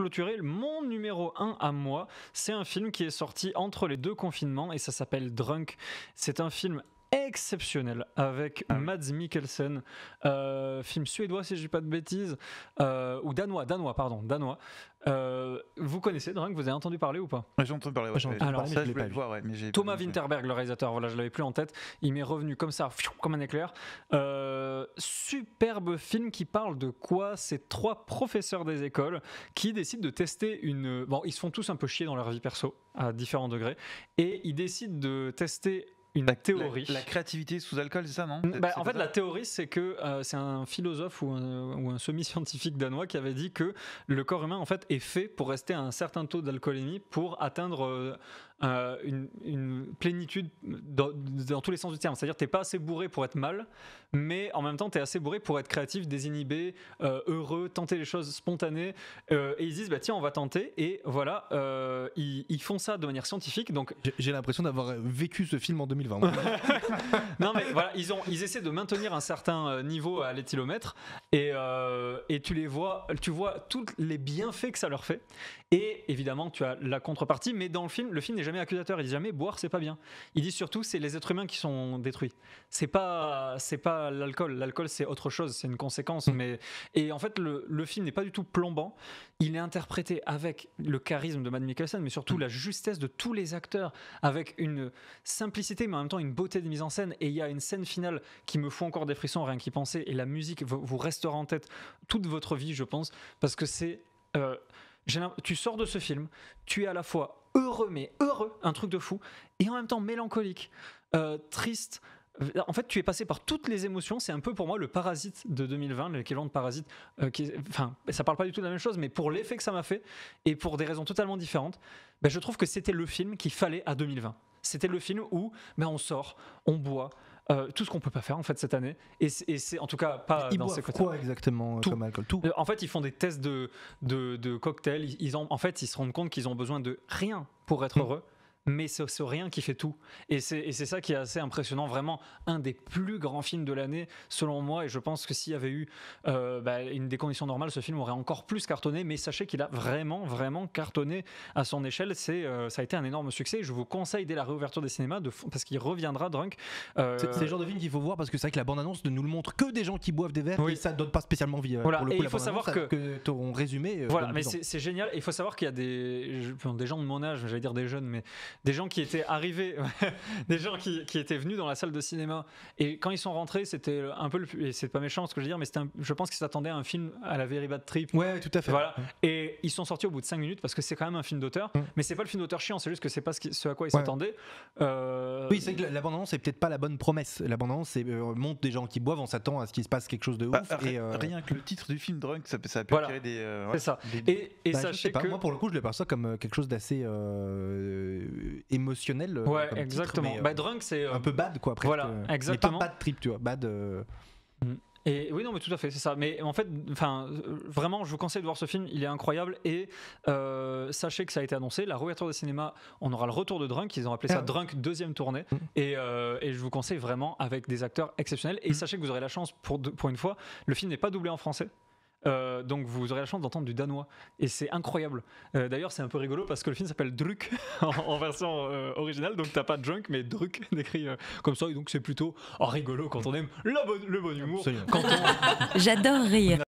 clôturer, mon numéro 1 à moi, c'est un film qui est sorti entre les 2 confinements et ça s'appelle Drunk. C'est un film exceptionnel avec Mads Mikkelsen, film suédois si je dis pas de bêtises, ou danois. Vous connaissez Drunk, vous avez entendu parler ou pas? J'ai entendu parler, ouais. Alors, ça je voulais le voir, ouais, mais j'ai Thomas pas vu. Winterberg, le réalisateur, voilà, je l'avais plus en tête, il m'est revenu comme ça, comme un éclair. Superbe film qui parle de quoi? C'est 3 professeurs des écoles qui décident de tester une... Bon, ils se font tous un peu chier dans leur vie perso, à différents degrés, et ils décident de tester une théorie. La créativité sous alcool, c'est ça, non? En fait, la théorie, c'est que c'est un philosophe ou un semi-scientifique danois qui avait dit que le corps humain en fait, est fait pour rester à un certain taux d'alcoolémie pour atteindre une plénitude dans tous les sens du terme. C'est-à-dire que tu n'es pas assez bourré pour être mal, mais en même temps, tu es assez bourré pour être créatif, désinhibé, heureux, tenter les choses spontanées. Et ils disent, tiens, on va tenter. Et voilà, ils font ça de manière scientifique. Donc, j'ai l'impression d'avoir vécu ce film en 2020. Non mais voilà, ils essaient de maintenir un certain niveau à l'éthylomètre et tu vois tous les bienfaits que ça leur fait. Et évidemment, tu as la contrepartie, mais dans le film n'est jamais accusateur. Il dit jamais boire, c'est pas bien. Il dit surtout c'est les êtres humains qui sont détruits. C'est pas l'alcool. L'alcool c'est autre chose, c'est une conséquence. Et en fait, le film n'est pas du tout plombant. Il est interprété avec le charisme de Mads Mikkelsen, mais surtout la justesse de tous les acteurs, avec une simplicité, mais en même temps une beauté de mise en scène. Et il y a une scène finale qui me fout encore des frissons rien qu'y penser. Et la musique vous restera en tête toute votre vie, je pense, parce que c'est tu sors de ce film, tu es à la fois heureux, un truc de fou, et en même temps mélancolique, triste. En fait, tu es passé par toutes les émotions. C'est un peu pour moi le Parasite de 2020, l'équivalent de Parasite. Ça parle pas du tout de la même chose, mais pour l'effet que ça m'a fait et pour des raisons totalement différentes, je trouve que c'était le film qu'il fallait à 2020. C'était le film où on sort, on boit, tout ce qu'on peut pas faire en fait cette année. Et c'est en tout cas pas ils dans ces boivent côtés. quoi exactement comme alcool? Tout. En fait, ils font des tests de cocktails. Ils se rendent compte qu'ils ont besoin de rien pour être heureux. Mais c'est ce rien qui fait tout. Et c'est ça qui est assez impressionnant. Vraiment, un des plus grands films de l'année, selon moi. Et je pense que s'il y avait eu des conditions normales, ce film aurait encore plus cartonné. Mais sachez qu'il a vraiment, vraiment cartonné à son échelle. Ça a été un énorme succès. Je vous conseille, dès la réouverture des cinémas, parce qu'il reviendra, Drunk. C'est le genre de film qu'il faut voir, parce que c'est vrai que la bande-annonce ne nous le montre que des gens qui boivent des verres, et ça ne donne pas spécialement envie. Voilà. Pour le coup, et il faut savoir que ton résumé. Voilà, mais c'est génial. Et il faut savoir qu'il y a des gens de mon âge, j'allais dire des jeunes, mais des gens qui étaient arrivés, des gens qui étaient venus dans la salle de cinéma, et quand ils sont rentrés, c'était un peu et c'est pas méchant ce que je veux dire, mais je pense qu'ils s'attendaient à un film à la Very Bad Trip. Ouais, tout à fait. Voilà. Et ils sont sortis au bout de 5 minutes parce que c'est quand même un film d'auteur, mais c'est pas le film d'auteur chiant, c'est juste que c'est pas ce à quoi ils s'attendaient. Oui, c'est que la bande-annonce c'est peut-être pas la bonne promesse. La bande-annonce montre des gens qui boivent, on s'attend à ce qu'il se passe quelque chose de ouf. Rien que le titre du film Drunk, ça peut créer des. C'est ça. Et sachez que moi pour le coup, je le perçois comme quelque chose d'assez émotionnel. Ouais, exactement. Titre, mais, Drunk, c'est un peu bad, quoi. Presque, voilà, exactement. Mais pas bad trip, tu vois. Bad. Et oui, non, mais tout à fait, c'est ça. Mais en fait, vraiment, je vous conseille de voir ce film, il est incroyable. Et sachez que ça a été annoncé, la réouverture des cinémas, on aura le retour de Drunk, ils ont appelé ça Drunk deuxième tournée. Et je vous conseille vraiment avec des acteurs exceptionnels. Et sachez que vous aurez la chance, pour une fois, le film n'est pas doublé en français. Donc vous aurez la chance d'entendre du danois et c'est incroyable. D'ailleurs c'est un peu rigolo parce que le film s'appelle Druk en version originale, donc t'as pas Drunk mais Druk décrit comme ça, et donc c'est plutôt rigolo quand on aime le bon humour. J'adore rire.